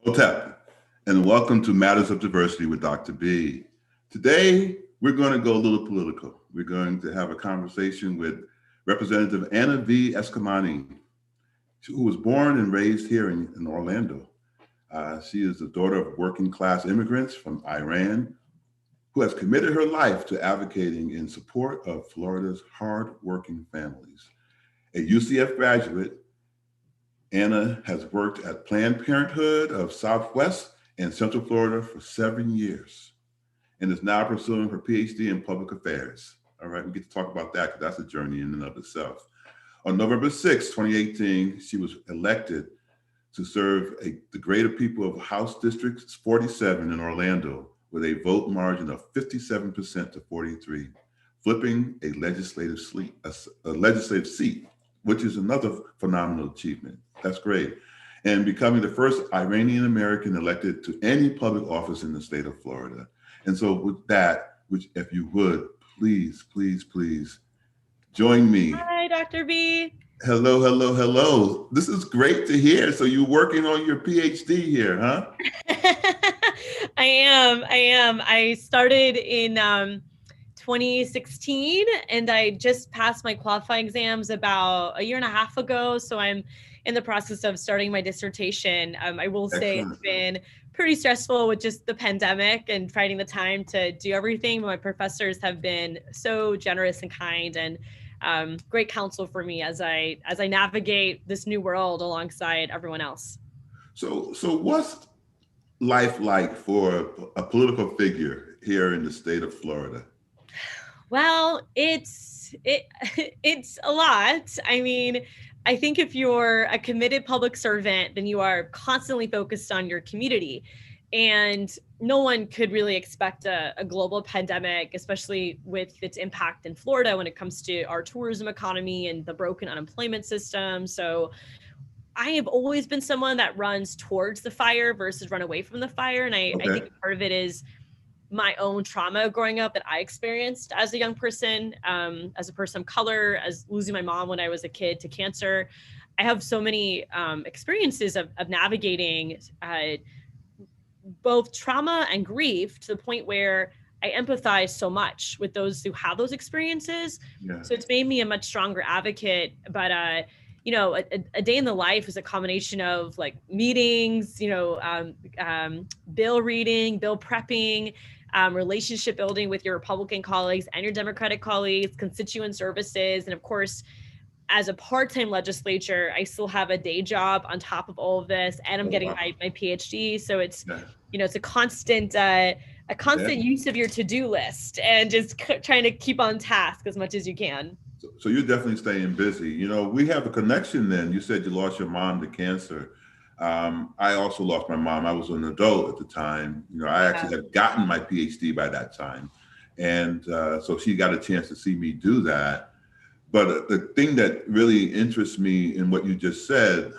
Hotep, and welcome to Matters of Diversity with Dr. B. Today, we're going to go a little political. We're going to have a conversation with Representative Anna V. Eskamani, who was born and raised here in Orlando. She is the daughter of working class immigrants from Iran who has committed her life to advocating in support of Florida's hard-working families. A UCF graduate, Anna has worked at Planned Parenthood of Southwest and Central Florida for 7 years and is now pursuing her PhD in public affairs. All right, we get to talk about that because that's a journey in and of itself. On November 6, 2018, she was elected to serve the greater people of House District 47 in Orlando with a vote margin of 57% to 43, flipping a legislative seat, which is another phenomenal achievement. That's great. And becoming the first Iranian American elected to any public office in the state of Florida. And so with that, which if you would, please join me. Hi, Dr. B. Hello, hello, hello. This is great to hear. So you're working on your PhD here, huh? I am. I started in 2016 and I just passed my qualifying exams about a year and a half ago. So I'm in the process of starting my dissertation. I will say It's been pretty stressful with just the pandemic and finding the time to do everything. But my professors have been so generous and kind and great counsel for me as I navigate this new world alongside everyone else. So what's life like for a political figure here in the state of Florida? Well, it's a lot. I mean, I think if you're a committed public servant, then you are constantly focused on your community. And no one could really expect a global pandemic, especially with its impact in Florida when it comes to our tourism economy and the broken unemployment system. So I have always been someone that runs towards the fire versus run away from the fire. And I think part of it is my own trauma growing up that I experienced as a young person, as a person of color, as losing my mom when I was a kid to cancer. I have so many experiences of navigating both trauma and grief to the point where I empathize so much with those who have those experiences. Yeah. So it's made me a much stronger advocate. But a day in the life is a combination of like meetings, bill reading, bill prepping, relationship building with your Republican colleagues and your Democratic colleagues, constituent services. And of course, as a part-time legislature, I still have a day job on top of all of this, and I'm getting my PhD. So it's, it's a constant use of your to-do list and just trying to keep on task as much as you can. So you're definitely staying busy. We have a connection then. You said you lost your mom to cancer. I also lost my mom. I was an adult at the time. I actually had gotten my PhD by that time. And so she got a chance to see me do that. But the thing that really interests me in what you just said,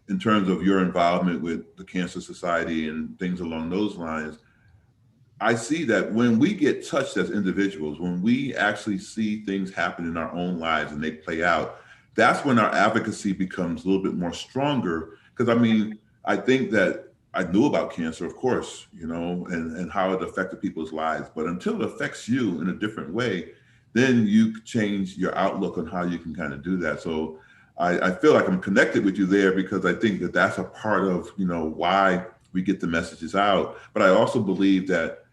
in terms of your involvement with the Cancer Society and things along those lines, I see that when we get touched as individuals, when we actually see things happen in our own lives and they play out, that's when our advocacy becomes a little bit more stronger. Because I think that I knew about cancer, of course, and how it affected people's lives. But until it affects you in a different way, then you change your outlook on how you can kind of do that. So I feel like I'm connected with you there because I think that that's a part of, why we get the messages out. But I also believe that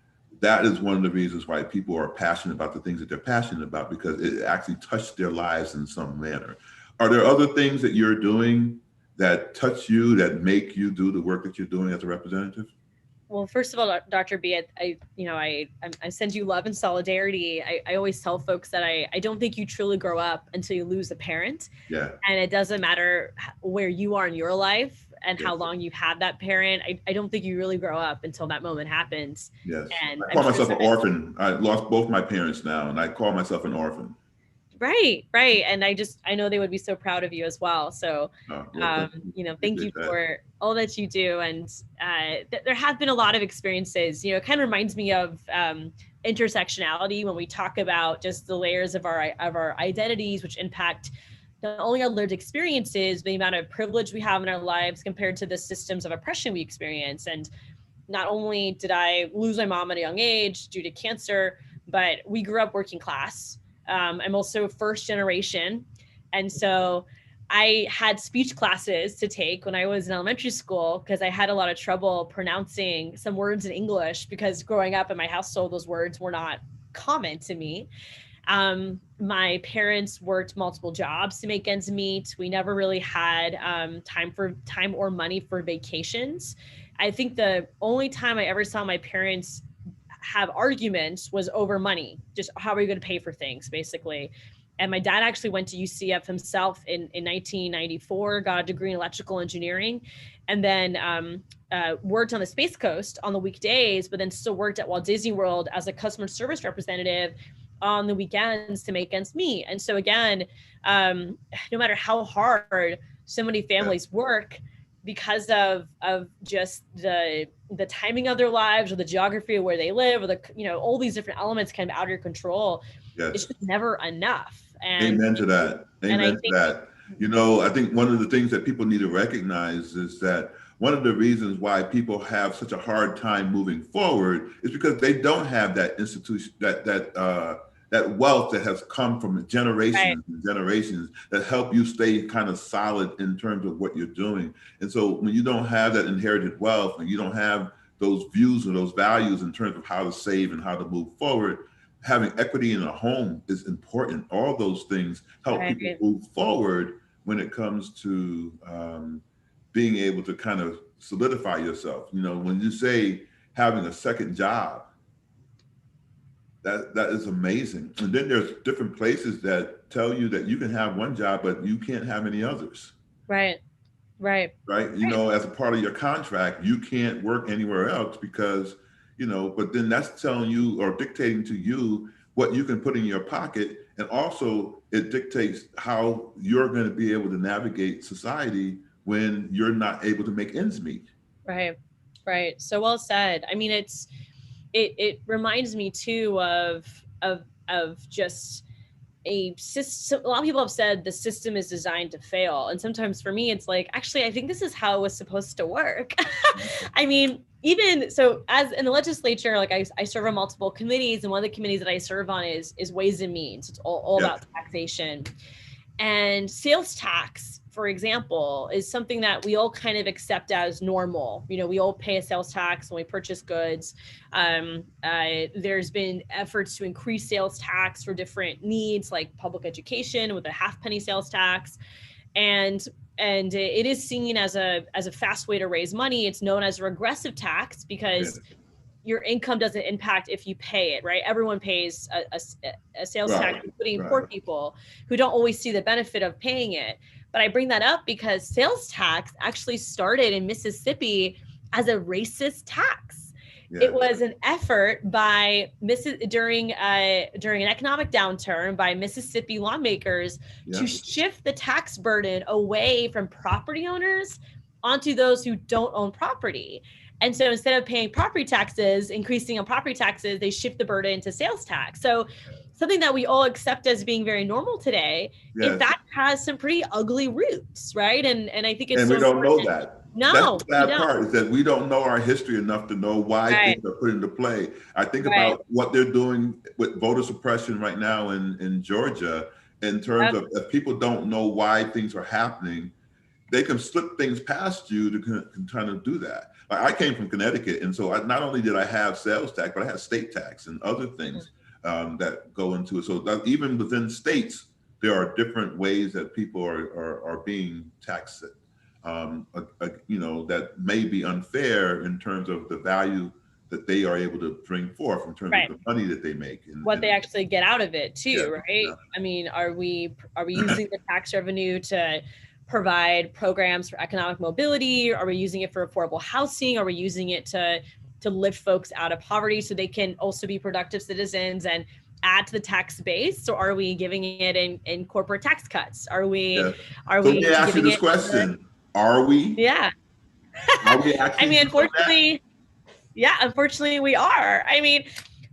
is one of the reasons why people are passionate about the things that they're passionate about, because it actually touched their lives in some manner. Are there other things that you're doing that touch you, that make you do the work that you're doing as a representative? Well, first of all, Dr. B, I send you love and solidarity. I always tell folks that I don't think you truly grow up until you lose a parent. Yeah. And it doesn't matter where you are in your life and how long you've had that parent. I don't think you really grow up until that moment happens. Yes. And I call myself an orphan. I lost both my parents now, and I call myself an orphan. Right. And I know they would be so proud of you as well. So, thank you for all that you do. And there have been a lot of experiences, it kind of reminds me of intersectionality when we talk about just the layers of our identities, which impact not only our lived experiences, but the amount of privilege we have in our lives compared to the systems of oppression we experience. And not only did I lose my mom at a young age due to cancer, but we grew up working class. I'm also first generation. And so I had speech classes to take when I was in elementary school because I had a lot of trouble pronouncing some words in English, because growing up in my household, those words were not common to me. My parents worked multiple jobs to make ends meet. We never really had time or money for vacations. I think the only time I ever saw my parents have arguments was over money. Just how are you going to pay for things, basically. And my dad actually went to UCF himself in 1994, got a degree in electrical engineering, and then worked on the Space Coast on the weekdays, but then still worked at Walt Disney World as a customer service representative on the weekends to make ends meet. And so again, no matter how hard so many families work, because of just the timing of their lives or the geography of where they live, or all these different elements kind of out of your control, it's just never enough. And amen to that. Amen to that. I think one of the things that people need to recognize is that one of the reasons why people have such a hard time moving forward is because they don't have that institution, that wealth that has come from generations and generations that help you stay kind of solid in terms of what you're doing. And so when you don't have that inherited wealth, and you don't have those views and those values in terms of how to save and how to move forward, having equity in a home is important. All those things help people move forward when it comes to being able to kind of solidify yourself. When you say having a second job, that is amazing. And then there's different places that tell you that you can have one job, but you can't have any others. Right. As a part of your contract, you can't work anywhere else because, but then that's telling you or dictating to you what you can put in your pocket. And also it dictates how you're going to be able to navigate society when you're not able to make ends meet. Right. So well said. I mean, it reminds me too of just a system. A lot of people have said the system is designed to fail. And sometimes for me, it's like, actually, I think this is how it was supposed to work. I mean, even so, as in the legislature, like I serve on multiple committees, and one of the committees that I serve on is Ways and Means. It's all about taxation. And sales tax, for example, is something that we all kind of accept as normal. We all pay a sales tax when we purchase goods. There's been efforts to increase sales tax for different needs, like public education with a half-penny sales tax. And it is seen as a fast way to raise money. It's known as a regressive tax because your income doesn't impact if you pay it, right? Everyone pays a sales tax, including poor people who don't always see the benefit of paying it. But I bring that up because sales tax actually started in Mississippi as a racist tax. It was an effort by during an economic downturn by Mississippi lawmakers to shift the tax burden away from property owners onto those who don't own property. And so instead of paying property taxes, increasing on property taxes, they shift the burden to sales tax. So something that we all accept as being very normal today, in fact, has some pretty ugly roots, right? And I think it's we don't know that. No, that's the sad part, is that we don't know our history enough to know why things are put into play. I think about what they're doing with voter suppression right now in Georgia, in terms of if people don't know why things are happening, they can slip things past you to kind of do that. I came from Connecticut, and so not only did I have sales tax, but I had state tax and other things that go into it. So that even within states, there are different ways that people are being taxed. That may be unfair in terms of the value that they are able to bring forth in terms of the money that they make and what they actually get out of it too, right? I mean, are we using the tax revenue to provide programs for economic mobility? Are we using it for affordable housing? Are we using it to lift folks out of poverty so they can also be productive citizens and add to the tax base? Or are we giving it in corporate tax cuts? Are we let me ask you this question. Are we? Yeah. Are we actually? I mean, unfortunately we are. I mean,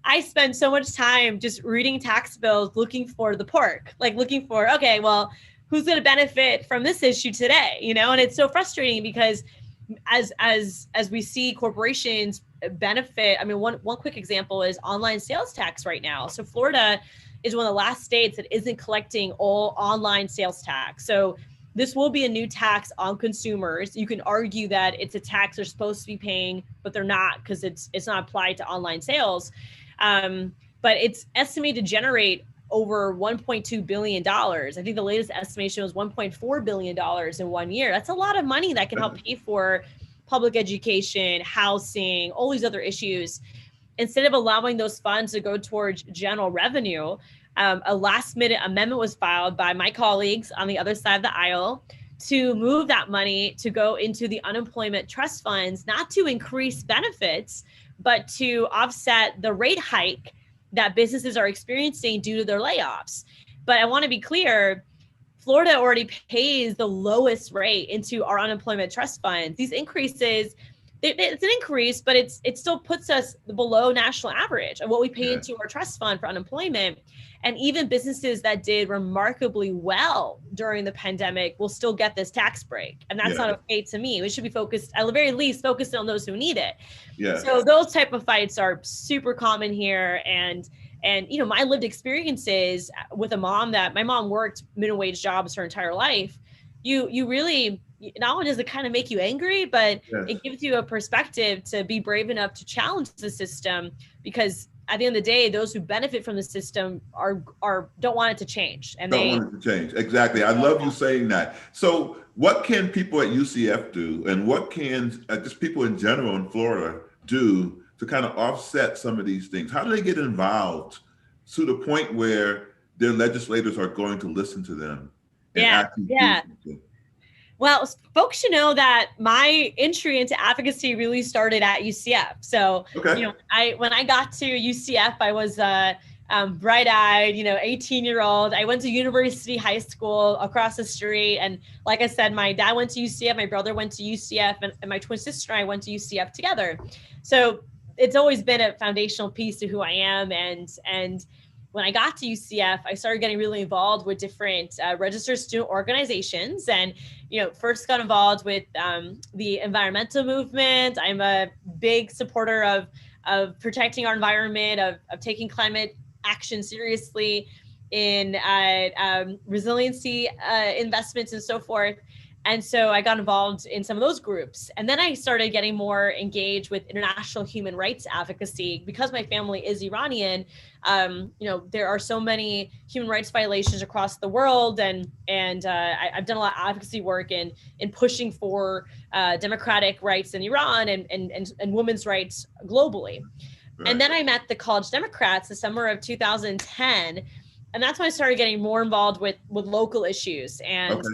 I spend so much time just reading tax bills, looking for the pork, like looking for, okay, well, who's going to benefit from this issue today? And it's so frustrating because as we see corporations benefit, I mean, one quick example is online sales tax right now. So Florida is one of the last states that isn't collecting all online sales tax. So this will be a new tax on consumers. You can argue that it's a tax they're supposed to be paying, but they're not, because it's not applied to online sales. But it's estimated to generate over $1.2 billion. I think the latest estimation was $1.4 billion in 1 year. That's a lot of money that can help pay for public education, housing, all these other issues. Instead of allowing those funds to go towards general revenue, a last minute amendment was filed by my colleagues on the other side of the aisle to move that money to go into the unemployment trust funds, not to increase benefits, but to offset the rate hike that businesses are experiencing due to their layoffs. But I want to be clear, Florida already pays the lowest rate into our unemployment trust funds. These increases, it's an increase, but it still puts us below national average of what we pay into our trust fund for unemployment. And even businesses that did remarkably well during the pandemic will still get this tax break. And that's not okay to me. We should be focused, at the very least, focused on those who need it. So those type of fights are super common here. And my lived experiences with my mom worked minimum wage jobs her entire life. You really, not only does it kind of make you angry, but it gives you a perspective to be brave enough to challenge the system, because at the end of the day, those who benefit from the system don't want it to change. And don't want it to change. Exactly. I love you saying that. So what can people at UCF do, and what can just people in general in Florida do to kind of offset some of these things? How do they get involved to the point where their legislators are going to listen to them? Well, folks should know that my entry into advocacy really started at UCF. So, when I got to UCF, I was bright-eyed, 18-year-old. I went to University High School across the street. And like I said, my dad went to UCF, my brother went to UCF, and my twin sister and I went to UCF together. So it's always been a foundational piece to who I am. And when I got to UCF, I started getting really involved with different registered student organizations, and first got involved with the environmental movement. I'm a big supporter of protecting our environment, of taking climate action seriously, in resiliency investments and so forth. And so I got involved in some of those groups. And then I started getting more engaged with international human rights advocacy. Because my family is Iranian, there are so many human rights violations across the world. And I've done a lot of advocacy work in pushing for democratic rights in Iran and women's rights globally. Right. And then I met the College Democrats the summer of 2010. And that's when I started getting more involved with local issues. And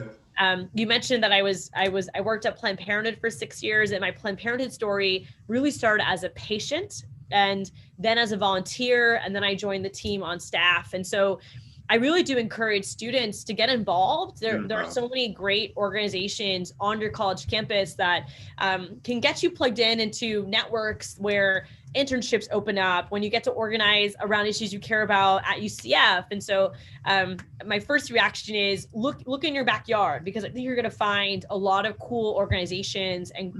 you mentioned that I worked at Planned Parenthood for 6 years, and my Planned Parenthood story really started as a patient and then as a volunteer, and then I joined the team on staff. And so I really do encourage students to get involved. There are so many great organizations on your college campus that can get you plugged into networks where internships open up, when you get to organize around issues you care about at UCF. And so my first reaction is look in your backyard, because I think you're going to find a lot of cool organizations and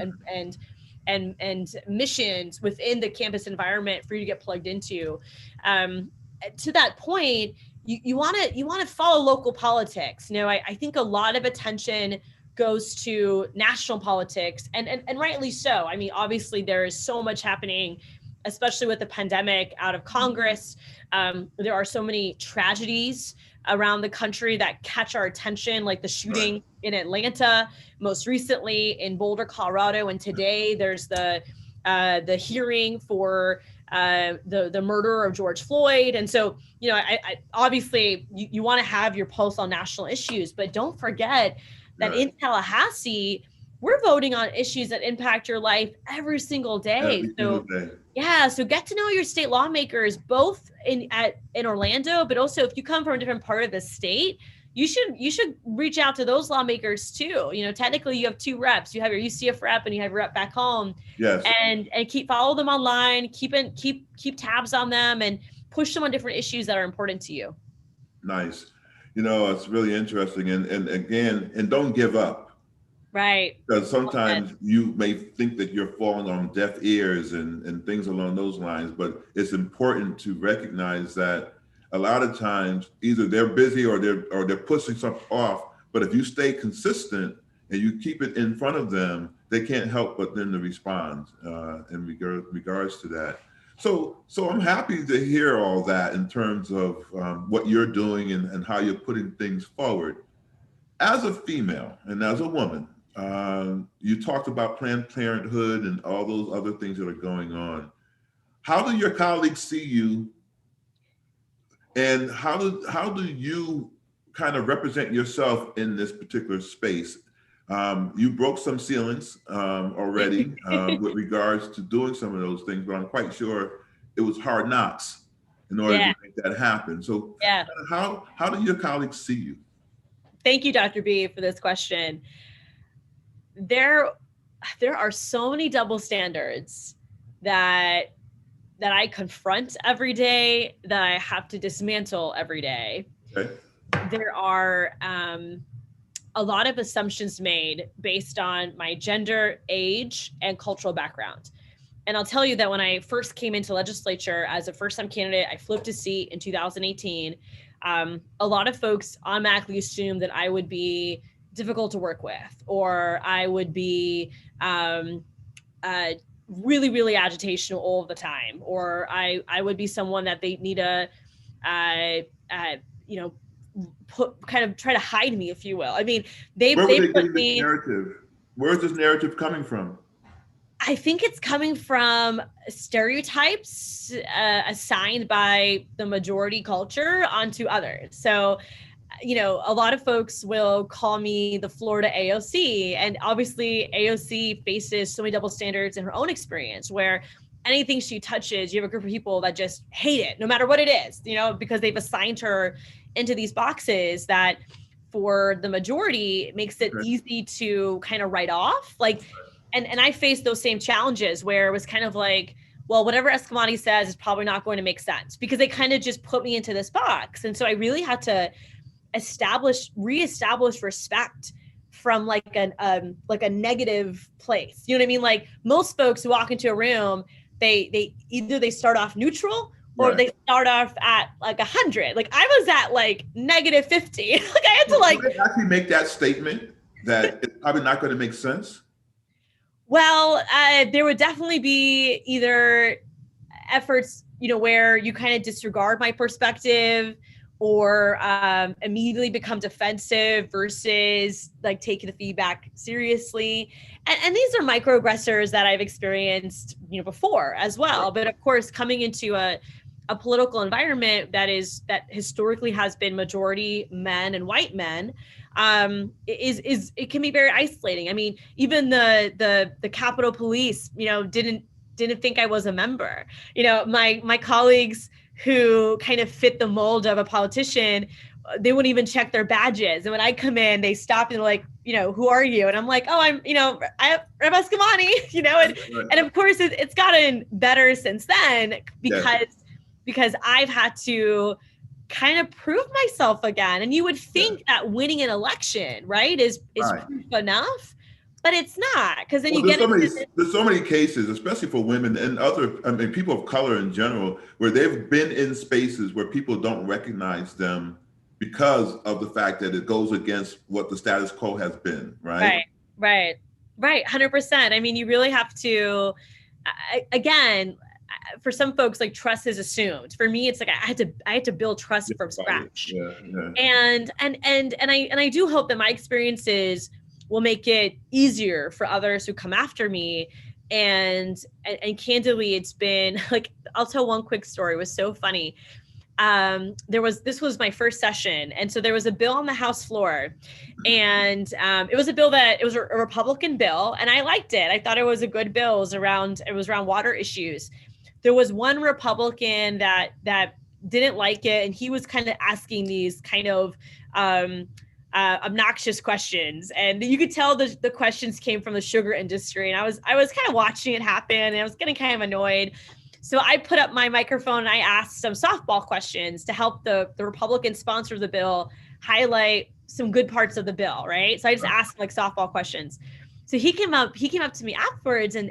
missions within the campus environment for you to get plugged into. To that point, you want to follow local politics. I think a lot of attention goes to national politics, and rightly so. I mean, obviously there is so much happening, especially with the pandemic, out of Congress. There are so many tragedies around the country that catch our attention, like the shooting in Atlanta, most recently in Boulder, Colorado, and today there's the hearing for the murder of George Floyd. And so, I obviously you want to have your pulse on national issues, but don't forget that in Tallahassee, we're voting on issues that impact your life every single day. So get to know your state lawmakers, both in Orlando, but also if you come from a different part of the state, you should reach out to those lawmakers too. Technically you have 2 reps. You have your UCF rep and you have your rep back home. Yes. And follow them online, keep tabs on them, and push them on different issues that are important to you. Nice. It's really interesting. And again, and don't give up. Right. Because sometimes you may think that you're falling on deaf ears and things along those lines, but it's important to recognize that a lot of times either they're busy or they're pushing something off. But if you stay consistent and you keep it in front of them, they can't help but then to respond in regards to that. So I'm happy to hear all that in terms of what you're doing and how you're putting things forward. As a female and as a woman, you talked about Planned Parenthood and all those other things that are going on. How do your colleagues see you, and how do you kind of represent yourself in this particular space? You broke some ceilings already with regards to doing some of those things, but I'm quite sure it was hard knocks in order to make that happen. So, how do your colleagues see you? Thank you, Dr. B, for this question. There are so many double standards that I confront every day, that I have to dismantle every day. Okay. There are a lot of assumptions made based on my gender, age, and cultural background. And I'll tell you that when I first came into legislature as a first-time candidate, I flipped a seat in 2018. A lot of folks automatically assumed that I would be difficult to work with, or I would be really, really agitational all the time, or I would be someone that they need to, kind of try to hide me, if you will. I mean, they put me. Where's this narrative coming from? I think it's coming from stereotypes assigned by the majority culture onto others. So, a lot of folks will call me the Florida AOC, and obviously AOC faces so many double standards in her own experience, where anything she touches, you have a group of people that just hate it, no matter what it is, because they've assigned her into these boxes that for the majority, it makes it easy to kind of write off. And I faced those same challenges where it was kind of like, well, whatever Eskamani says is probably not going to make sense, because they kind of just put me into this box. And so I really had to reestablish respect from like a negative place. You know what I mean? Like most folks who walk into a room, they either start off neutral or they start off at like 100. Like I was at like negative 50. Like I had to actually make that statement that it's probably not going to make sense. Well, there would definitely be either efforts, where you kind of disregard my perspective or immediately become defensive versus like taking the feedback seriously. And these are microaggressors that I've experienced, before as well. But of course, coming into a political environment that historically has been majority men and white men, it can be very isolating. I mean, even the Capitol Police, didn't think I was a member. My colleagues who kind of fit the mold of a politician, they wouldn't even check their badges. And when I come in, they stop and they're like, who are you? And I'm like, oh, I'm Eskamani, and of course it's gotten better since then because I've had to kind of prove myself again. And you would think that winning an election, right, is proof enough, but it's not, because then there's so many cases, especially for women and people of color in general, where they've been in spaces where people don't recognize them because of the fact that it goes against what the status quo has been, right? Right. 100%. I mean, you really have to, again, for some folks, like trust is assumed. For me, it's like I had to build trust from scratch. And I do hope that my experiences will make it easier for others who come after me. And candidly, it's been like, I'll tell one quick story. It was so funny. This was my first session. And so there was a bill on the House floor, and it was a Republican bill, and I liked it. I thought it was a good bill. It was around water issues. There was one Republican that didn't like it, and he was kind of asking these kind of obnoxious questions, and you could tell the questions came from the sugar industry. And I was kind of watching it happen, and I was getting kind of annoyed. So I put up my microphone and I asked some softball questions to help the Republican sponsor of the bill highlight some good parts of the bill, right? So I just asked like softball questions. So he came up to me afterwards and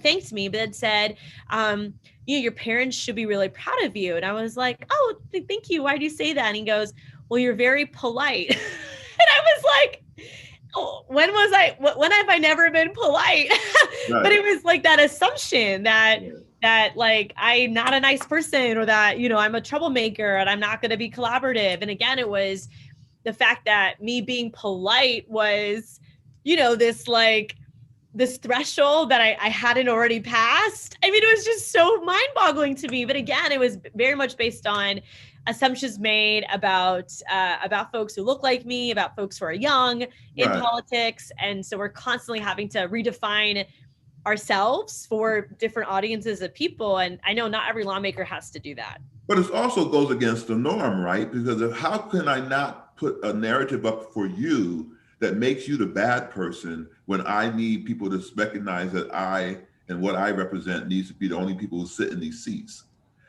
thanked me, but said, you know, your parents should be really proud of you. And I was like, oh, thank you. Why do you say that? And he goes, well, you're very polite. And I was like, oh, when have I never been polite? Right. But it was like that assumption that like I'm not a nice person, or that, you know, I'm a troublemaker and I'm not going to be collaborative. And again, it was the fact that me being polite was, you know, this threshold that I hadn't already passed. I mean, it was just so mind-boggling to me. But again, it was very much based on assumptions made about folks who look like me, about folks who are young in politics. And so we're constantly having to redefine ourselves for different audiences of people. And I know not every lawmaker has to do that. But it also goes against the norm, right? Because of how can I not put a narrative up for you that makes you the bad person when I need people to recognize that I and what I represent needs to be the only people who sit in these seats.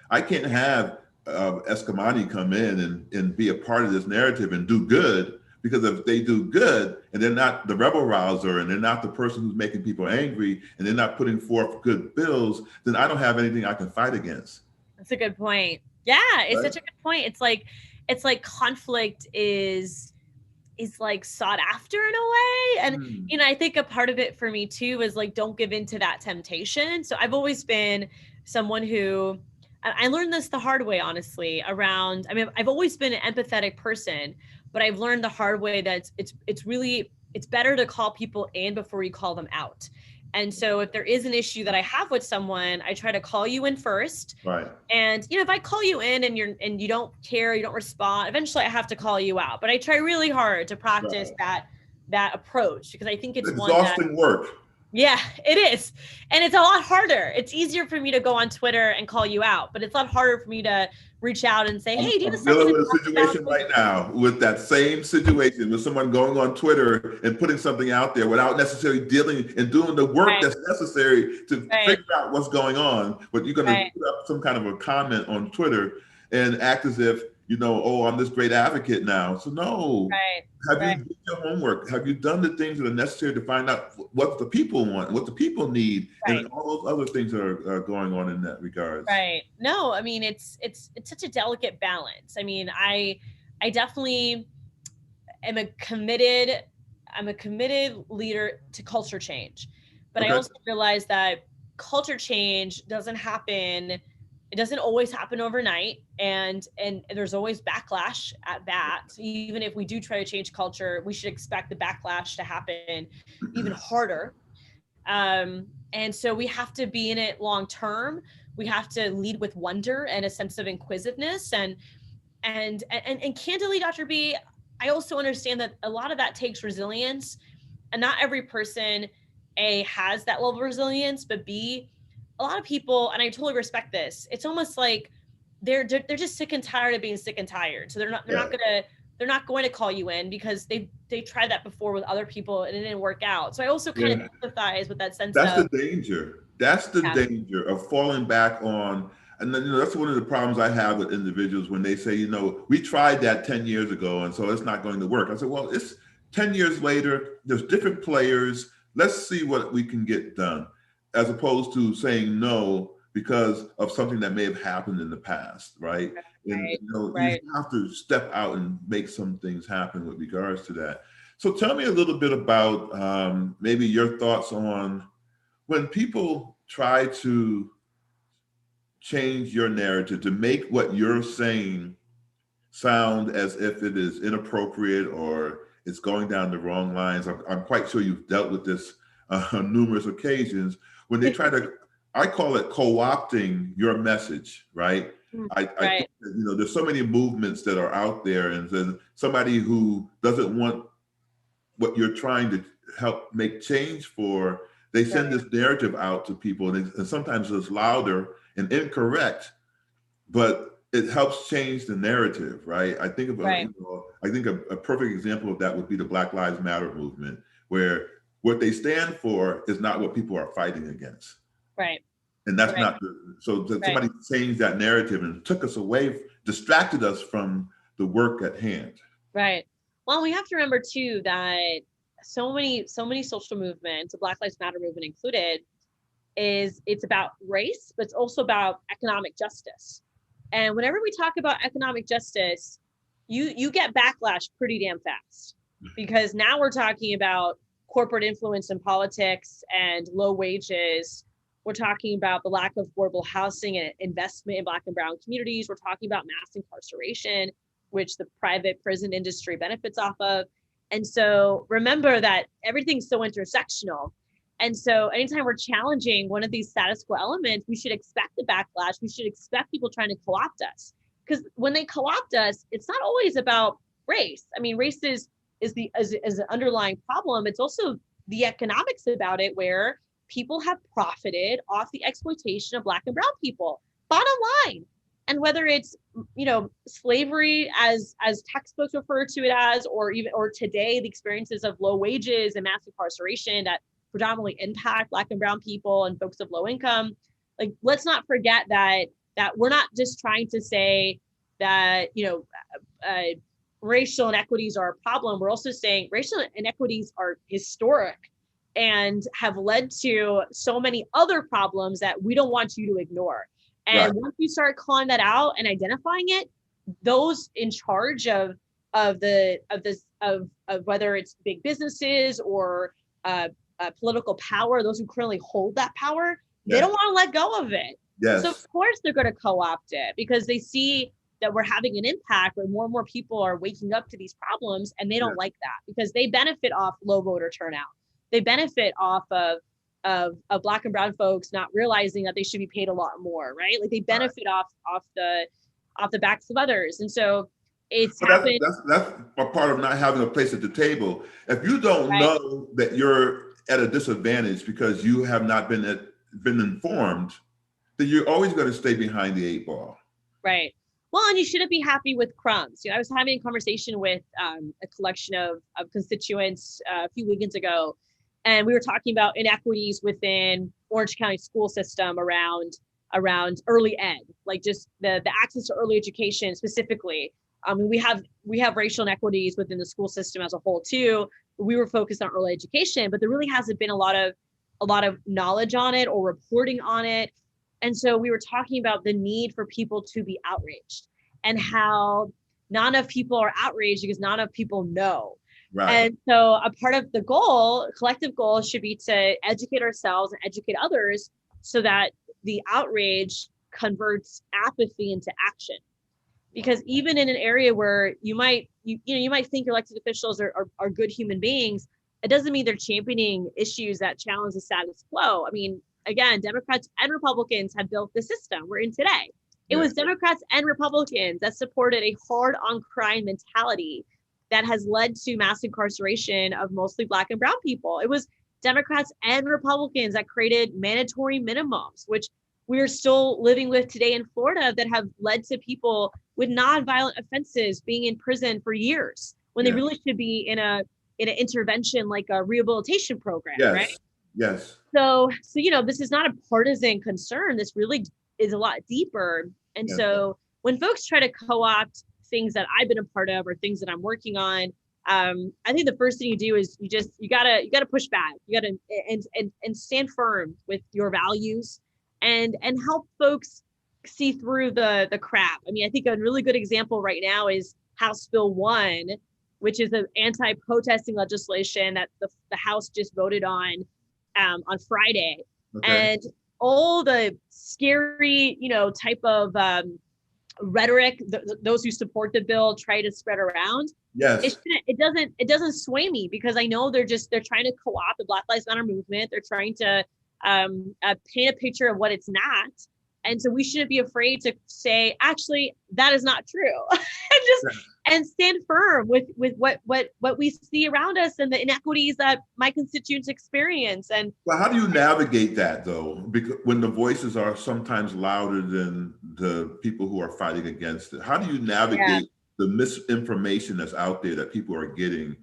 I can't have Eskamani come in and be a part of this narrative and do good, because if they do good and they're not the rebel rouser and they're not the person who's making people angry and they're not putting forth good bills, then I don't have anything I can fight against. That's a good point. Yeah, it's such a good point. It's like conflict is like sought after in a way. And, you know, I think a part of it for me too is like, don't give in to that temptation. So I've always been someone who, I learned this the hard way, honestly, around, I mean, I've always been an empathetic person, but I've learned the hard way that it's better to call people in before you call them out. And so if there is an issue that I have with someone, I try to call you in first. Right. And, you know, if I call you in and you don't care, you don't respond, eventually I have to call you out. But I try really hard to practice that approach, because I think it's exhausting work. Yeah, it is. And it's a lot harder. It's easier for me to go on Twitter and call you out, but it's a lot harder for me to reach out and say, hey, do you have dealing with a situation right now with that same situation, with someone going on Twitter and putting something out there without necessarily dealing and doing the work that's necessary to figure out what's going on. But you're going to put up some kind of a comment on Twitter and act as if, you know, oh, I'm this great advocate now. So no, have you done your homework? Have you done the things that are necessary to find out what the people want, what the people need, and all those other things that are going on in that regard? Right. No, I mean, it's such a delicate balance. I mean, I definitely am a committed leader to culture change, but I also realize that culture change doesn't happen. It doesn't always happen overnight, and there's always backlash at that. So even if we do try to change culture, we should expect the backlash to happen even harder. And so we have to be in it long term. We have to lead with wonder and a sense of inquisitiveness. And candidly, Dr. B, I also understand that a lot of that takes resilience, and not every person, A, has that level of resilience, but B, a lot of people, and I totally respect this, it's almost like they're just sick and tired of being sick and tired. So they're not going to call you in because they tried that before with other people and it didn't work out. So I also kind of empathize with that sense. That's the danger. That's the danger of falling back on. And then, you know, that's one of the problems I have with individuals when they say, you know, we tried that 10 years ago and so it's not going to work. I said, well, it's 10 years later, there's different players. Let's see what we can get done, as opposed to saying no because of something that may have happened in the past, right? And you know, you have to step out and make some things happen with regards to that. So tell me a little bit about maybe your thoughts on when people try to change your narrative to make what you're saying sound as if it is inappropriate or it's going down the wrong lines. I'm quite sure you've dealt with this on numerous occasions when they try to, I call it co-opting your message, right? I think that, you know, there's so many movements that are out there, and then somebody who doesn't want what you're trying to help make change for, they send this narrative out to people, and sometimes it's louder and incorrect, but it helps change the narrative, right? I think about, you know, I think a perfect example of that would be the Black Lives Matter movement, where what they stand for is not what people are fighting against. Right. And that's not the, so somebody changed that narrative and took us away, distracted us from the work at hand. Right. Well, we have to remember too that so many social movements, the Black Lives Matter movement included, it's about race, but it's also about economic justice. And whenever we talk about economic justice, you get backlash pretty damn fast, because now we're talking about corporate influence in politics and low wages. We're talking about the lack of affordable housing and investment in Black and brown communities. We're talking about mass incarceration, which the private prison industry benefits off of. And so remember that everything's so intersectional. And so anytime we're challenging one of these status quo elements, we should expect the backlash. We should expect people trying to co-opt us. Because when they co-opt us, it's not always about race. I mean, race is an underlying problem. It's also the economics about it, where people have profited off the exploitation of Black and brown people, bottom line. And whether it's, slavery as textbooks refer to it as, or today the experiences of low wages and mass incarceration that predominantly impact Black and brown people and folks of low income. Like, let's not forget that we're not just trying to say that, racial inequities are a problem. We're also saying racial inequities are historic and have led to so many other problems that we don't want you to ignore. And once you start calling that out and identifying it, those in charge of whether it's big businesses or political power, those who currently hold that power, they don't want to let go of it. Yes. So of course they're going to co-opt it, because they see that we're having an impact where more and more people are waking up to these problems, and they don't like that, because they benefit off low voter turnout. They benefit off of Black and brown folks not realizing that they should be paid a lot more, right? Like, they benefit off the backs of others. And so it's happened. That's a part of not having a place at the table. If you don't know that you're at a disadvantage because you have not been informed, then you're always going to stay behind the 8 ball. Right. Well, and you shouldn't be happy with crumbs. I was having a conversation with a collection of constituents a few weekends ago, and we were talking about inequities within Orange County school system around early ed, like just the access to early education specifically. We have racial inequities within the school system as a whole too. We were focused on early education, but there really hasn't been a lot of knowledge on it or reporting on it. And so we were talking about the need for people to be outraged, and how not enough people are outraged because not enough people know. Right. And so a part of the goal, collective goal, should be to educate ourselves and educate others so that the outrage converts apathy into action. Because even in an area where you might think your elected officials are good human beings, it doesn't mean they're championing issues that challenge the status quo. I mean, again, Democrats and Republicans have built the system we're in today. It was Democrats and Republicans that supported a hard on crime mentality that has led to mass incarceration of mostly Black and brown people. It was Democrats and Republicans that created mandatory minimums, which we're still living with today in Florida, that have led to people with non-violent offenses being in prison for years, when they really should be in an intervention like a rehabilitation program, right? Yes. So this is not a partisan concern. This really is a lot deeper. And so when folks try to co-opt things that I've been a part of or things that I'm working on, I think the first thing you do is you gotta push back. You gotta and stand firm with your values and help folks see through the crap. I mean, I think a really good example right now is House Bill 1, which is an anti-protesting legislation that the House just voted on Friday. And all the scary, type of rhetoric those who support the bill try to spread around. Yes, it doesn't sway me, because I know they're trying to co-opt the Black Lives Matter movement. They're trying to paint a picture of what it's not. And so we shouldn't be afraid to say, actually, that is not true. and stand firm with what we see around us and the inequities that my constituents experience. And well, how do you navigate that though? Because when the voices are sometimes louder than the people who are fighting against it, how do you navigate the misinformation that's out there that people are getting?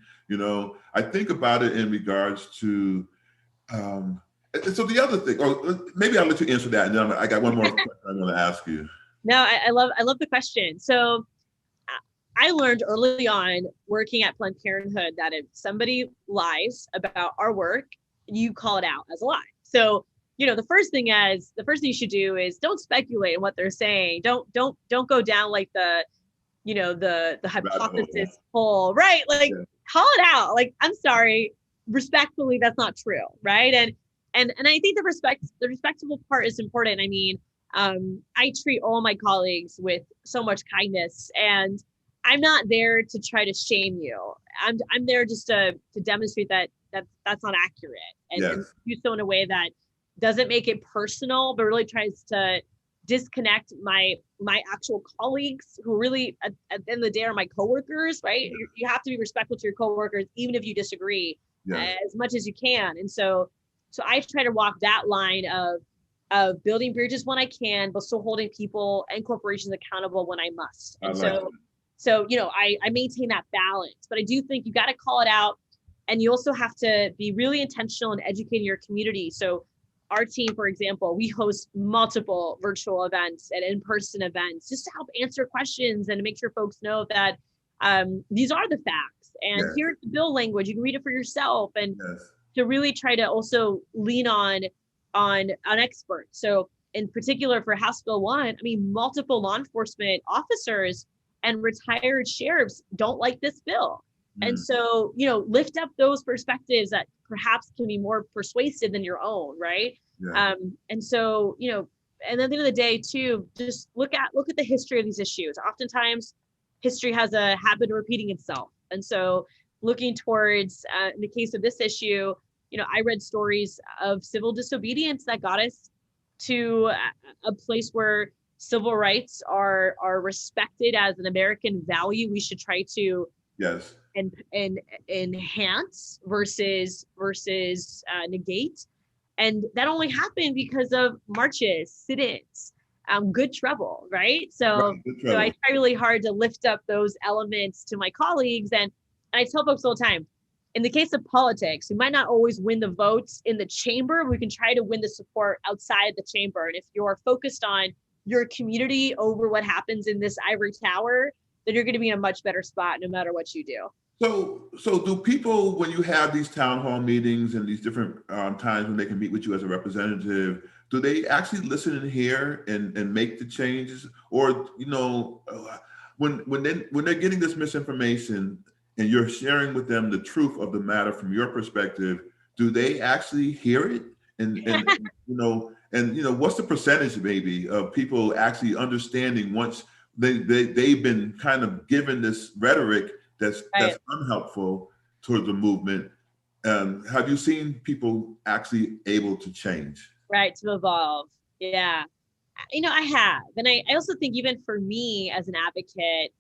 I think about it in regards to so the other thing, maybe I'll let you answer that, and then I got one more question I want to ask you. No, I love the question. So I learned early on working at Planned Parenthood that if somebody lies about our work, you call it out as a lie. So, the first thing you should do is don't speculate on what they're saying. Don't go down like the hypothesis hole, right? Like call it out. Like, I'm sorry, respectfully, that's not true, right? And I think the respectable part is important. I mean, I treat all my colleagues with so much kindness, and I'm not there to try to shame you. I'm there just to demonstrate that that's not accurate, and do so in a way that doesn't make it personal, but really tries to disconnect my actual colleagues who really at the end of the day are my coworkers, right? You have to be respectful to your coworkers, even if you disagree, as much as you can. And so I try to walk that line of building bridges when I can, but still holding people and corporations accountable when I must. And I maintain that balance, but I do think you got to call it out, and you also have to be really intentional in educating your community. So our team, for example, we host multiple virtual events and in-person events just to help answer questions and to make sure folks know that these are the facts. And here's the bill language. You can read it for yourself, and to really try to also lean on experts. So in particular for House Bill 1, I mean, multiple law enforcement officers and retired sheriffs don't like this bill. And so, lift up those perspectives that perhaps can be more persuasive than your own, right? And so, and at the end of the day too, just look at the history of these issues. Oftentimes history has a habit of repeating itself. And so looking towards, in the case of this issue, I read stories of civil disobedience that got us to a place where civil rights are respected as an American value. We should try to and enhance versus negate. And that only happened because of marches, sit-ins, good trouble, right? So I try really hard to lift up those elements to my colleagues. And I tell folks all the time, in the case of politics, we might not always win the votes in the chamber. We can try to win the support outside the chamber. And if you're focused on your community over what happens in this ivory tower, then you're going to be in a much better spot no matter what you do. So do people, when you have these town hall meetings and these different times when they can meet with you as a representative, do they actually listen and hear and make the changes? Or, when they're getting this misinformation and you're sharing with them the truth of the matter from your perspective, do they actually hear it? And what's the percentage maybe of people actually understanding once they've been kind of given this rhetoric that's unhelpful towards the movement? Have you seen people actually able to change? Right, to evolve. Yeah. I have. And I also think even for me as an advocate,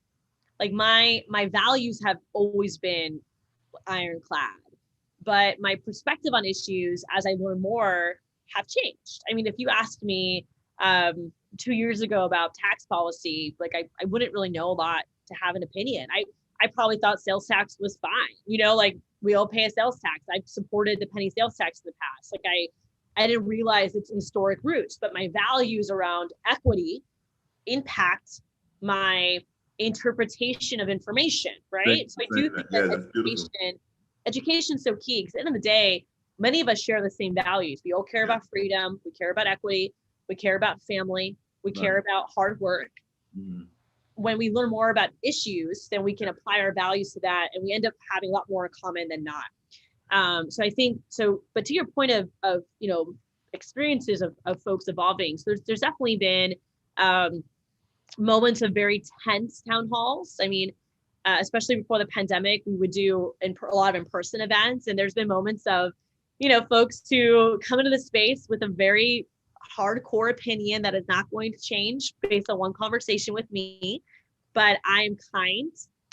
like my values have always been ironclad, but my perspective on issues as I learn more have changed. I mean, if you asked me 2 years ago about tax policy, like I wouldn't really know a lot to have an opinion. I probably thought sales tax was fine. Like we all pay a sales tax. I've supported the penny sales tax in the past. Like I didn't realize its historic roots, but my values around equity impact my interpretation of information, right? So I do think that education is so key, because at the end of the day, many of us share the same values. We all care about freedom. We care about equity. We care about family. We care about hard work. When we learn more about issues, then we can apply our values to that, and we end up having a lot more in common than not. So I think so. But to your point of experiences of folks evolving, so there's definitely been moments of very tense town halls. I mean, especially before the pandemic, we would do a lot of in-person events, and there's been moments of folks who come into the space with a very hardcore opinion that is not going to change based on one conversation with me, but I'm kind.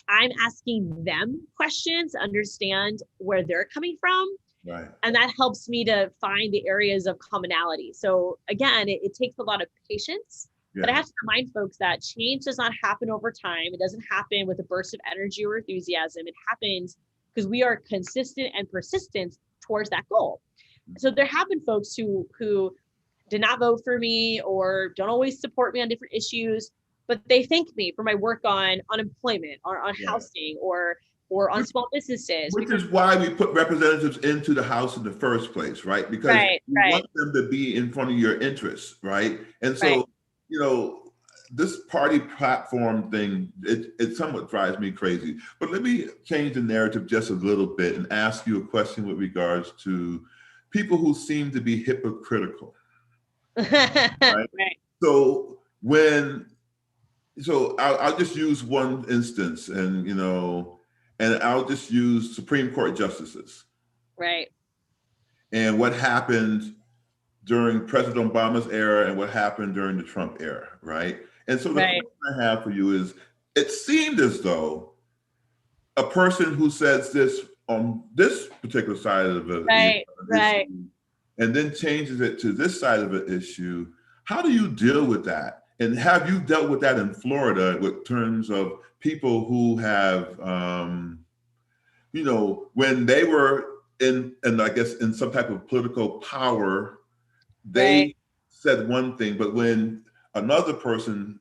I'm asking them questions, understand where they're coming from. Right. And that helps me to find the areas of commonality. So again, it takes a lot of patience, but I have to remind folks that change does not happen over time. It doesn't happen with a burst of energy or enthusiasm. It happens because we are consistent and persistent towards that goal. So there have been folks who did not vote for me or don't always support me on different issues, but they thank me for my work on unemployment or on housing or on small businesses. Which is why we put representatives into the House in the first place, right? Because we want them to be in front of your interests, right? And so, you know, this party platform thing, it somewhat drives me crazy. But let me change the narrative just a little bit and ask you a question with regards to people who seem to be hypocritical. Right? So I'll just use one instance, and you know, and I'll just use Supreme Court justices. Right. And what happened during President Obama's era and what happened during the Trump era, right? And so the question I have for you is, it seemed as though a person who says this on this particular side of the issue, and then changes it to this side of the issue, how do you deal with that? And have you dealt with that in Florida with terms of people who have, you know, when they were in I guess in some type of political power, they said one thing, but when another person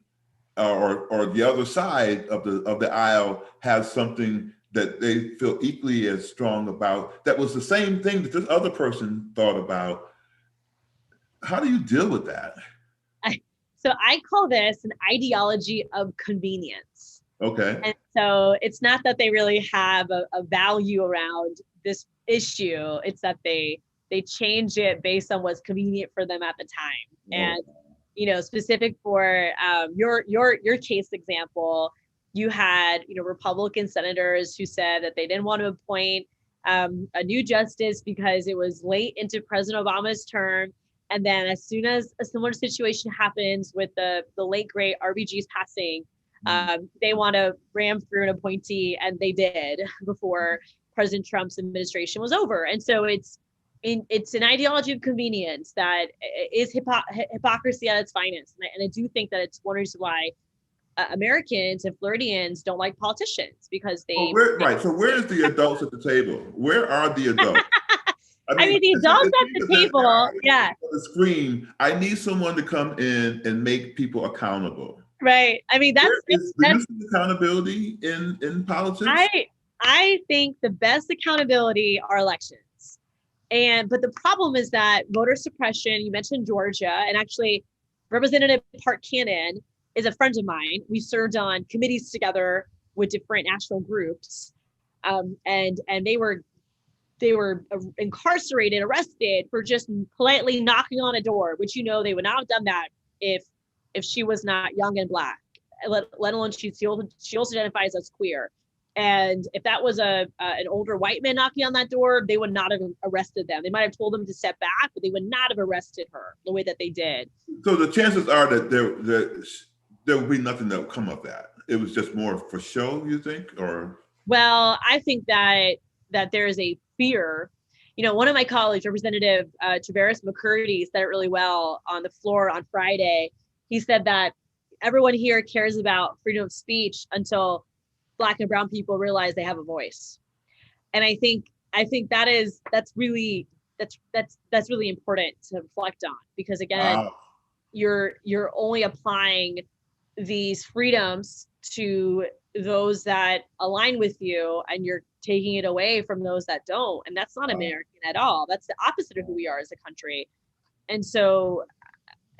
or the other side of the aisle has something that they feel equally as strong about, that was the same thing that this other person thought about, how do you deal with that? So I call this an ideology of convenience. Okay. And so it's not that they really have a value around this issue. It's that they change it based on what's convenient for them at the time. And, you know, specific for your case example, you had, you know, Republican senators who said that they didn't want to appoint a new justice because it was late into President Obama's term. And then as soon as a similar situation happens with the late great RBG's passing, they want to ram through an appointee, and they did before President Trump's administration was over. And so it's an ideology of convenience that is hypocrisy at its finest. And I do think that it's one reason why Americans and Floridians don't like politicians, because they... So where's the adults at the table? Where are the adults? I mean, the adults at the table, on the screen, I need someone to come in and make people accountable. Right. I mean, that's accountability in politics. I think the best accountability are elections. But the problem is that voter suppression, you mentioned Georgia, and actually Representative Park Cannon is a friend of mine. We served on committees together with different national groups. And they were incarcerated, arrested for just politely knocking on a door, which, you know, they would not have done that if she was not young and Black, let alone she also identifies as queer. And if that was an older white man knocking on that door, they would not have arrested them. They might have told them to step back, but they would not have arrested her the way that they did. So the chances are that there will be nothing that will come of that. It was just more for show, you think? Or well, I think that there is a fear. You know, one of my colleagues, Representative Tavares McCurdy, said it really well on the floor on Friday. He said that everyone here cares about freedom of speech until Black and brown people realize they have a voice. And I think that's really important to reflect on, because again, you're only applying these freedoms to those that align with you, and you're taking it away from those that don't. And that's not American at all. That's the opposite of who we are as a country. And so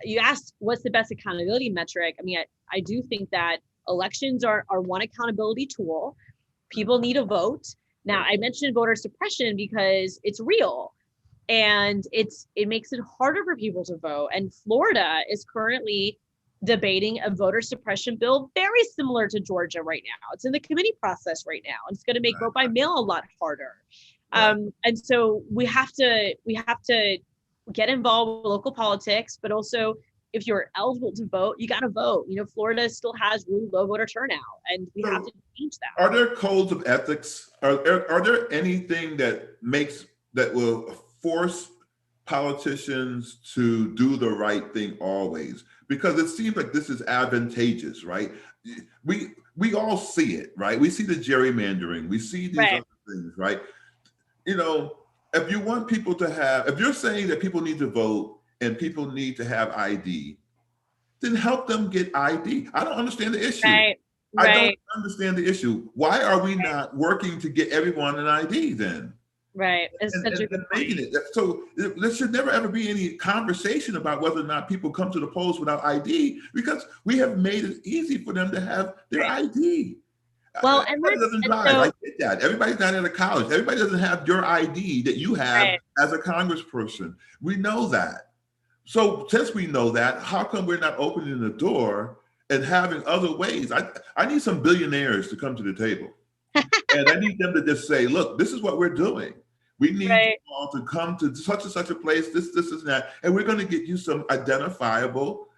you asked, what's the best accountability metric? I mean, I do think that elections are one accountability tool. People need a vote. Now, I mentioned voter suppression because it's real, and it makes it harder for people to vote. And Florida is currently debating a voter suppression bill very similar to Georgia right now. It's in the committee process right now, and it's going to make vote by mail a lot harder. And so we have to get involved with local politics, but also if you're eligible to vote, you got to vote. You know, Florida still has really low voter turnout, and we have to change that. Are there codes of ethics? Are there anything that will force politicians to do the right thing always? Because it seems like this is advantageous, right? We all see it, right? We see the gerrymandering. We see these other things, right? You know, if you want people to have, if you're saying that people need to vote and people need to have ID, then help them get ID. I don't understand the issue. Right. I don't Right. understand the issue. Why are we not working to get everyone an ID then? Right. It's such a And good making point. it so there should never ever be any conversation about whether or not people come to the polls without ID, because we have made it easy for them to have their Right. ID. Well, Everybody doesn't and drive. I so get that. Everybody's not out of college. Everybody doesn't have your ID that you have right. as a congressperson. We know that. So since we know that, how come we're not opening the door and having other ways? I need some billionaires to come to the table. And I need them to just say, look, this is what we're doing. We need you Right. all to come to such and such a place, this, and that. And we're going to get you some identifiable,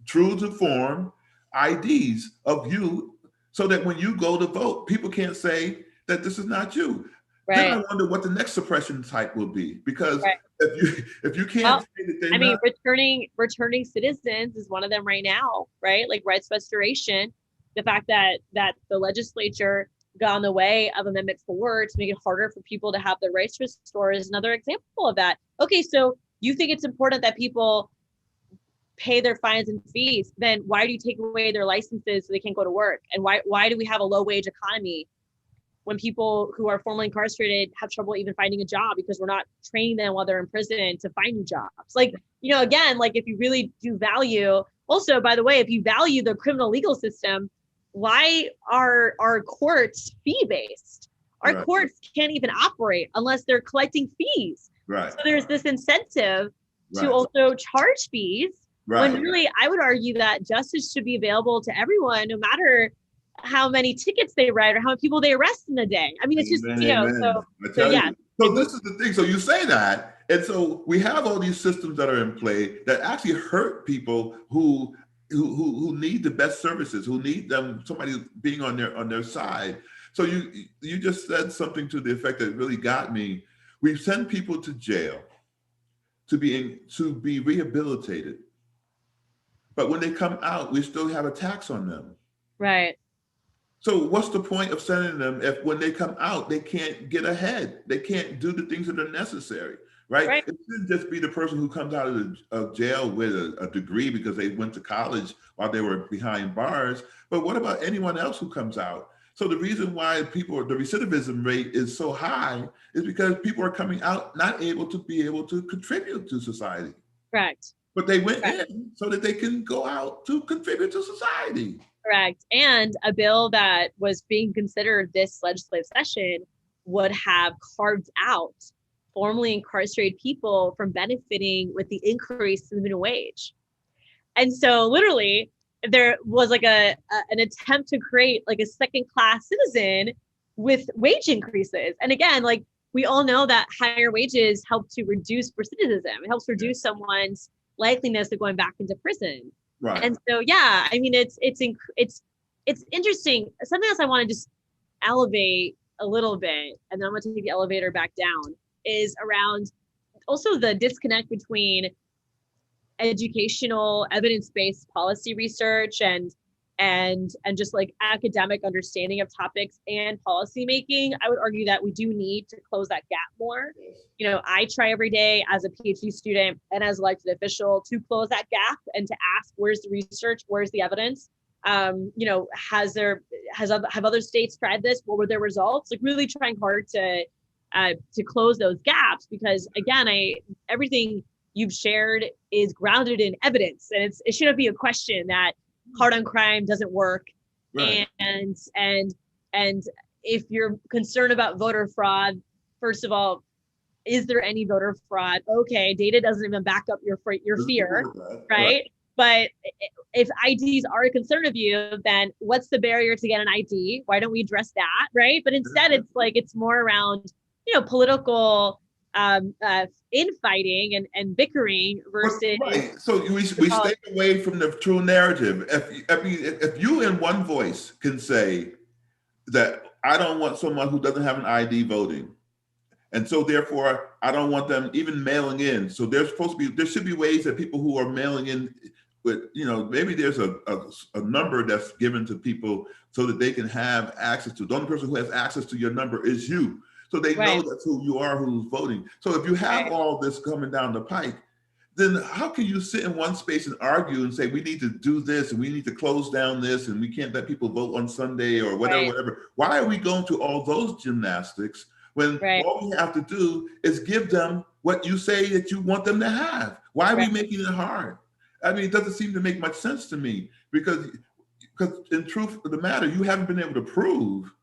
true to form IDs of you, so that when you go to vote, people can't say that this is not you. Then I Right. wonder what the next suppression type will be, because Right. if you can't Well, say that they're I mean, not. returning citizens is one of them right now, right? Like rights restoration, the fact that the legislature got in the way of Amendment 4 to make it harder for people to have their rights restored is another example of that. Okay, so you think it's important that people pay their fines and fees, then why do you take away their licenses so they can't go to work? And why do we have a low wage economy when people who are formerly incarcerated have trouble even finding a job because we're not training them while they're in prison to find new jobs? Like, again, like if you really do value, also, by the way, if you value the criminal legal system, why are our courts fee-based? Our Right. courts can't even operate unless they're collecting fees. Right. So there's this incentive to Right. also charge fees. Right. When really, I would argue that justice should be available to everyone, no matter how many tickets they write or how many people they arrest in a day. I mean, it's just, Amen. I tell you. So this is the thing. So you say that, and so we have all these systems that are in play that actually hurt people who need the best services, who need them, somebody being on their side. So you just said something to the effect that really got me. We send people to jail to be rehabilitated, but when they come out, we still have a tax on them. Right. So what's the point of sending them if when they come out, they can't get ahead? They can't do the things that are necessary, right? Right. It shouldn't just be the person who comes out of jail with a degree because they went to college while they were behind bars. But what about anyone else who comes out? So the reason why the recidivism rate is so high is because people are coming out not able to contribute to society. Correct. But they went Correct. in so that they can go out to contribute to society. Correct. And a bill that was being considered this legislative session would have carved out formerly incarcerated people from benefiting with the increase in the minimum wage. And so literally there was like an attempt to create like a second class citizen with wage increases. And again, like we all know that higher wages help to reduce recidivism. It helps reduce someone's likeliness of going back into prison. Right. And so, yeah, I mean, it's interesting. Something else I want to just elevate a little bit, and then I'm going to take the elevator back down, is around also the disconnect between educational evidence-based policy research and just like academic understanding of topics and policy making. I would argue that we do need to close that gap more. I try every day as a PhD student and as elected official to close that gap and to ask, where's the research, where's the evidence? Have other states tried this? What were their results? Like really trying hard to close those gaps, because again, everything you've shared is grounded in evidence, and it shouldn't be a question that hard on crime doesn't work. Right. And if you're concerned about voter fraud, first of all, is there any voter fraud? Okay, data doesn't even back up your fear, right? But if IDs are a concern of you, then what's the barrier to get an ID? Why don't we address that, right? But instead, it's more around political infighting and bickering versus. Right. So we stay away from the true narrative. If you in one voice can say that I don't want someone who doesn't have an ID voting, and so therefore I don't want them even mailing in. So there should be ways that people who are mailing in with, maybe there's a number that's given to people so that they can have access to. The only person who has access to your number is you. So they know that's who you are, who's voting. So if you have all this coming down the pike, then how can you sit in one space and argue and say we need to do this and we need to close down this and we can't let people vote on Sunday or whatever, Right. whatever? Why are we going to all those gymnastics when Right. all we have to do is give them what you say that you want them to have? Why are we Right. making it hard? I mean, it doesn't seem to make much sense to me because in truth of the matter, you haven't been able to prove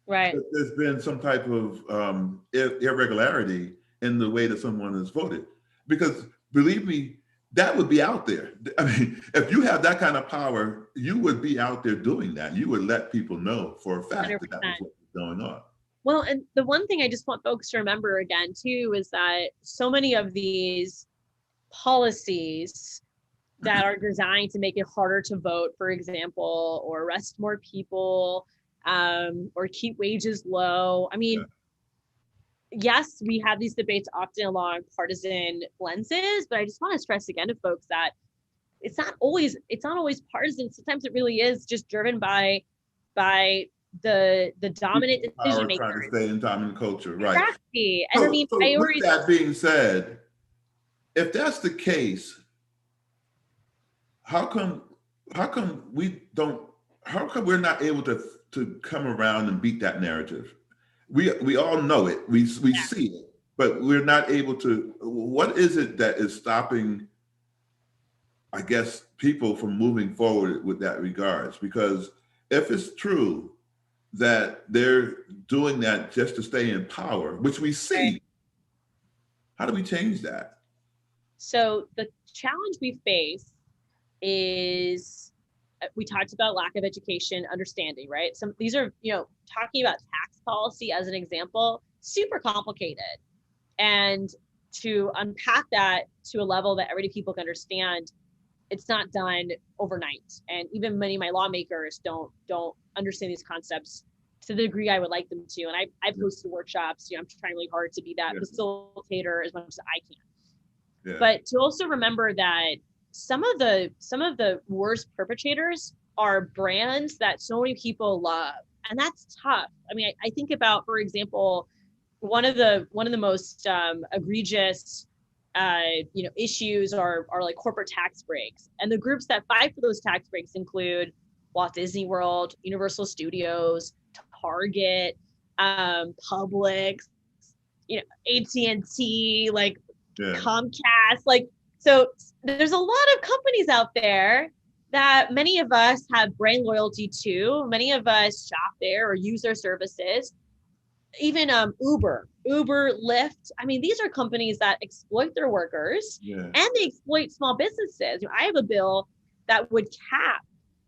Right. that there's been some type of irregularity in the way that someone has voted. Because believe me, that would be out there. I mean, if you have that kind of power, you would be out there doing that. You would let people know for a fact that that was 100%. what was going on. Well, and the one thing I just want folks to remember again, too, is that so many of these policies that are designed to make it harder to vote, for example, or arrest more people, or keep wages low. I mean, yes, we have these debates often along partisan lenses, but I just want to stress again to folks that it's not always partisan. Sometimes it really is just driven by the dominant decision makers trying to stay in dominant culture, right? Exactly. And so, I mean, so with that being said, if that's the case, how come we're not able to come around and beat that narrative? We all know it, we see it, but we're not able to. What is it that is stopping, I guess, people from moving forward with that regards? Because if it's true that they're doing that just to stay in power, which we see, how do we change that? So the challenge we face is, we talked about lack of education, understanding, right? These are, talking about tax policy as an example, super complicated. And to unpack that to a level that everyday people can understand, it's not done overnight. And even many of my lawmakers don't understand these concepts to the degree I would like them to. And I've hosted workshops. I'm trying really hard to be that facilitator as much as I can. Yeah. But to also remember that some of the worst perpetrators are brands that so many people love, and that's tough. I mean, I think about, for example, one of the most egregious issues are like corporate tax breaks, and the groups that fight for those tax breaks include Walt Disney World, Universal Studios, Target, Publix, AT&T, like Comcast, like, so there's a lot of companies out there that many of us have brand loyalty to. Many of us shop there or use their services. Even Uber, Lyft. I mean, these are companies that exploit their workers and they exploit small businesses. I have a bill that would cap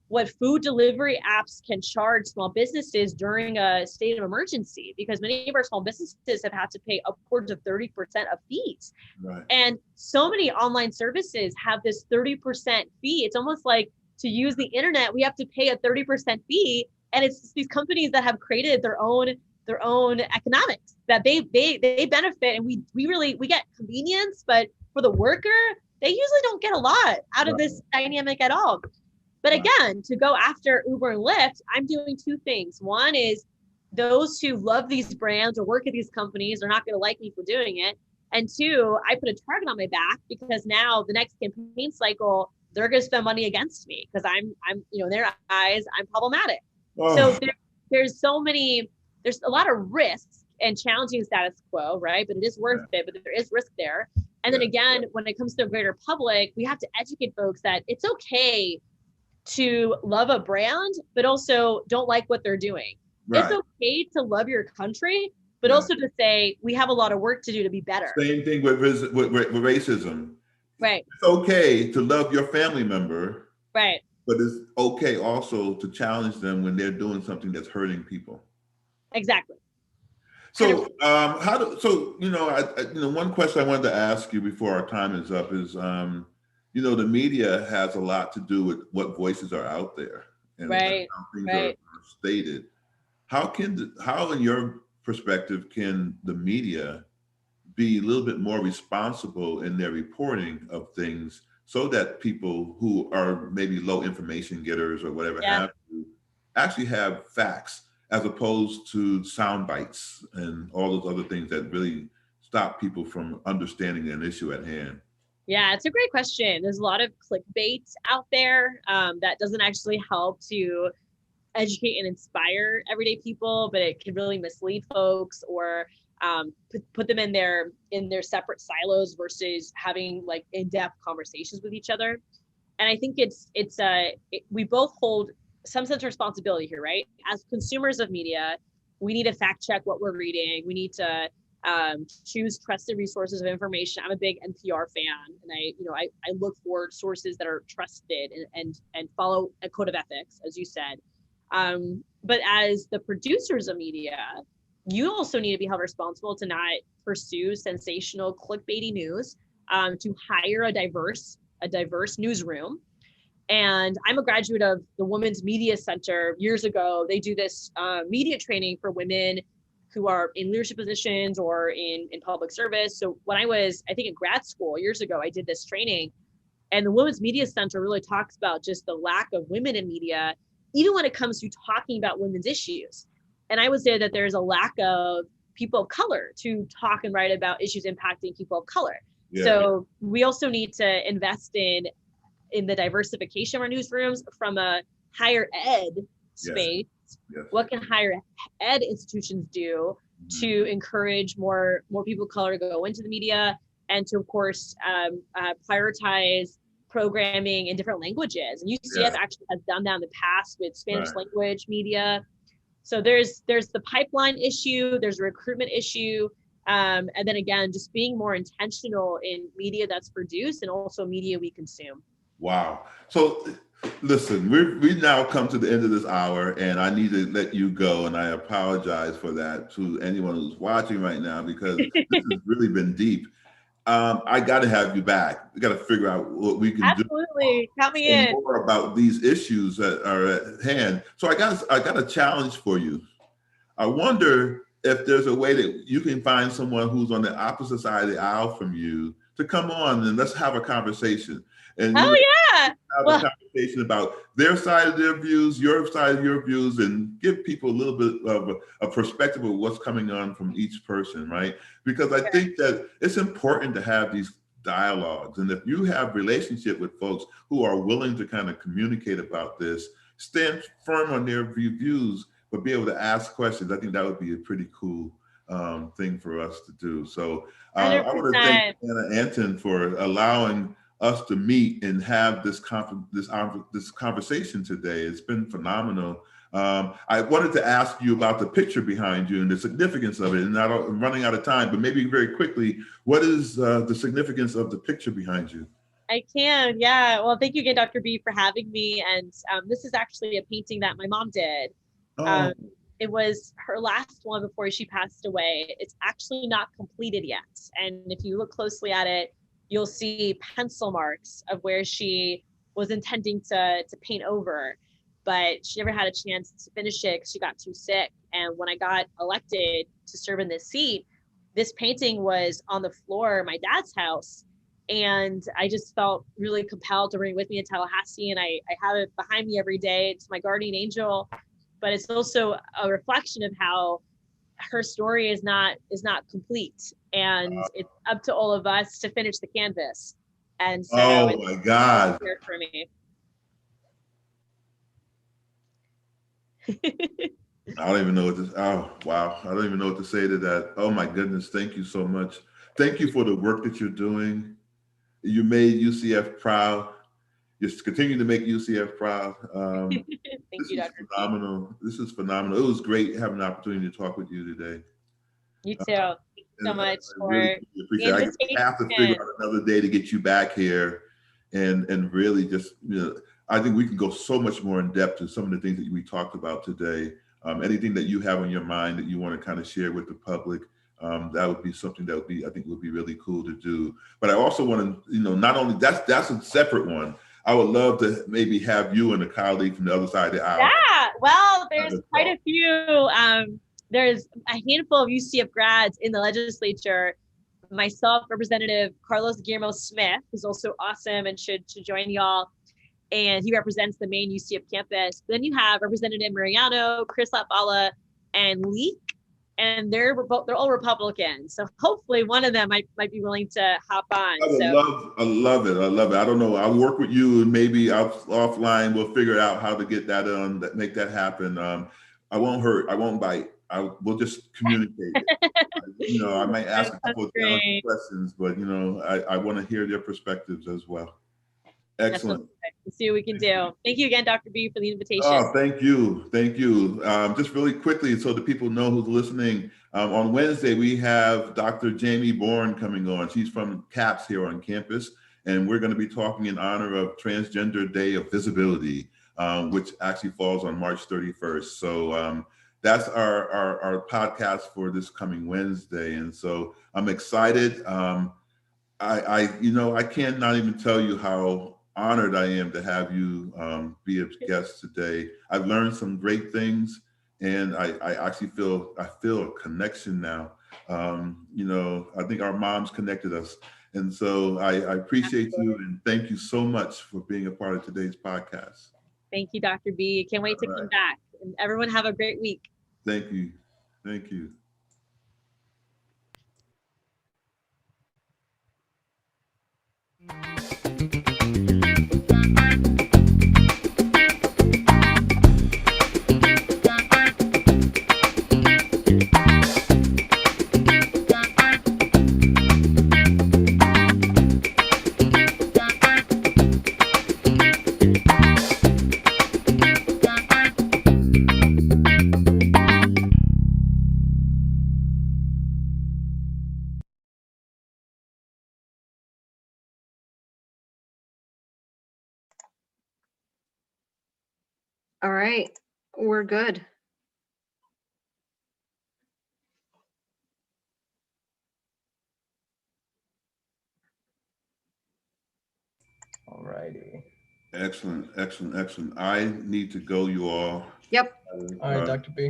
what food delivery apps can charge small businesses during a state of emergency, because many of our small businesses have had to pay upwards of 30% of fees. Right. And so many online services have this 30% fee. It's almost like to use the internet, we have to pay a 30% fee. And it's these companies that have created their own economics that they benefit. And we get convenience, but for the worker, they usually don't get a lot out of this dynamic at all. But again, to go after Uber and Lyft, I'm doing two things. One is those who love these brands or work at these companies are not going to like me for doing it. And two, I put a target on my back because now the next campaign cycle, they're going to spend money against me because I'm in their eyes, I'm problematic. Oh. So there's a lot of risks and challenging status quo, right? But it is worth it, but there is risk there. And then again, when it comes to the greater public, we have to educate folks that it's okay to love a brand, but also don't like what they're doing. Right. It's okay to love your country, but also to say we have a lot of work to do to be better. Same thing with racism. Right. It's okay to love your family member. Right. But it's okay also to challenge them when they're doing something that's hurting people. Exactly. So, one question I wanted to ask you before our time is up is, the media has a lot to do with what voices are out there and how things are stated. How in your perspective, can the media be a little bit more responsible in their reporting of things so that people who are maybe low information getters or whatever have to actually have facts as opposed to sound bites and all those other things that really stop people from understanding an issue at hand? Yeah, it's a great question. There's a lot of clickbait out there that doesn't actually help to educate and inspire everyday people, but it can really mislead folks or put them in their separate silos versus having like in-depth conversations with each other. And I think we both hold some sense of responsibility here, right? As consumers of media, we need to fact check what we're reading. We need to choose trusted resources of information. I'm a big NPR fan, and I look for sources that are trusted and follow a code of ethics, as you said. But as the producers of media, you also need to be held responsible to not pursue sensational clickbaity news, to hire a diverse newsroom. And I'm a graduate of the Women's Media Center years ago. They do this media training for women who are in leadership positions or in public service. So when I was, I think in grad school years ago, I did this training, and the Women's Media Center really talks about just the lack of women in media, even when it comes to talking about women's issues. And I would say that there's a lack of people of color to talk and write about issues impacting people of color. Yeah. So we also need to invest in the diversification of our newsrooms from a higher ed space. Yes. What can higher ed institutions do to encourage more people of color to go into the media, and to, of course, prioritize programming in different languages? And UCF actually has done that in the past with Spanish language media. So there's the pipeline issue, there's a recruitment issue, and then again, just being more intentional in media that's produced and also media we consume. Wow. So listen, we now come to the end of this hour, and I need to let you go, and I apologize for that to anyone who's watching right now, because this has really been deep. I got to have you back. We got to figure out what we can do. Absolutely. Count me in. More about these issues that are at hand. So I got a challenge for you. I wonder if there's a way that you can find someone who's on the opposite side of the aisle from you to come on and let's have a conversation. And have a conversation about their side of their views, your side of your views, and give people a little bit of a perspective of what's coming on from each person, right? Because I think that it's important to have these dialogues. And if you have relationship with folks who are willing to kind of communicate about this, stand firm on their views, but be able to ask questions, I think that would be a pretty cool thing for us to do. So I want to thank Anna Anton for allowing us to meet and have this conversation today. It's been phenomenal. I wanted to ask you about the picture behind you and the significance of it, and I'm running out of time, but maybe very quickly, what is the significance of the picture behind you? I can, yeah. Well, thank you again, Dr. B, for having me. And this is actually a painting that my mom did. Oh. It was her last one before she passed away. It's actually not completed yet. And if you look closely at it, you'll see pencil marks of where she was intending to paint over, but she never had a chance to finish it because she got too sick. And when I got elected to serve in this seat, this painting was on the floor of my dad's house. And I just felt really compelled to bring it with me to Tallahassee. And I have it behind me every day. It's my guardian angel, but it's also a reflection of how her story is not complete, and it's up to all of us to finish the canvas. And so oh my God, for me. I don't even know what to. Oh wow, I don't even know what to say to that. Oh my goodness, thank you so much. Thank you for the work that you're doing. You made UCF proud. Just continue to make UCF proud. Thank you, Dr. Phenomenal. This is phenomenal. It was great having the opportunity to talk with you today. You too. Thank you so much for really appreciate it. I have to figure out another day to get you back here and really just, I think we can go so much more in depth to some of the things that we talked about today. Anything that you have on your mind that you want to kind of share with the public, that would be something that I think would be really cool to do. But I also want to, not only that's a separate one. I would love to maybe have you and a colleague from the other side of the aisle. Yeah, well, there's quite a few. There's a handful of UCF grads in the legislature. Myself, Representative Carlos Guillermo Smith, who's also awesome and should join y'all. And he represents the main UCF campus. Then you have Representative Mariano, Chris Lapala, and Leek. and they're all Republicans. So hopefully one of them might be willing to hop on. I love it. I love it. I don't know. I'll work with you, and maybe offline we'll figure out how to get that make that happen. I won't hurt. I won't bite. We'll just communicate. I might ask a couple of challenging questions, but I want to hear their perspectives as well. Excellent. Let's see what we can do. Thank you again, Dr. B, for the invitation. Oh, thank you. Thank you. Just really quickly, so the people know who's listening, on Wednesday, we have Dr. Jamie Bourne coming on. She's from CAPS here on campus, and we're going to be talking in honor of Transgender Day of Visibility, which actually falls on March 31st. So that's our podcast for this coming Wednesday. And so I'm excited. I cannot even tell you how honored I am to have you be a guest today. I've learned some great things, and I actually feel a connection now. I think our moms connected us, and so I appreciate you, and thank you so much for being a part of today's podcast. Thank you, Dr. B. Can't wait to come back. And everyone have a great week. Thank you. Thank you. All right, we're good. All righty. Excellent, excellent, excellent. I need to go, you all. Yep. All right, Dr. B.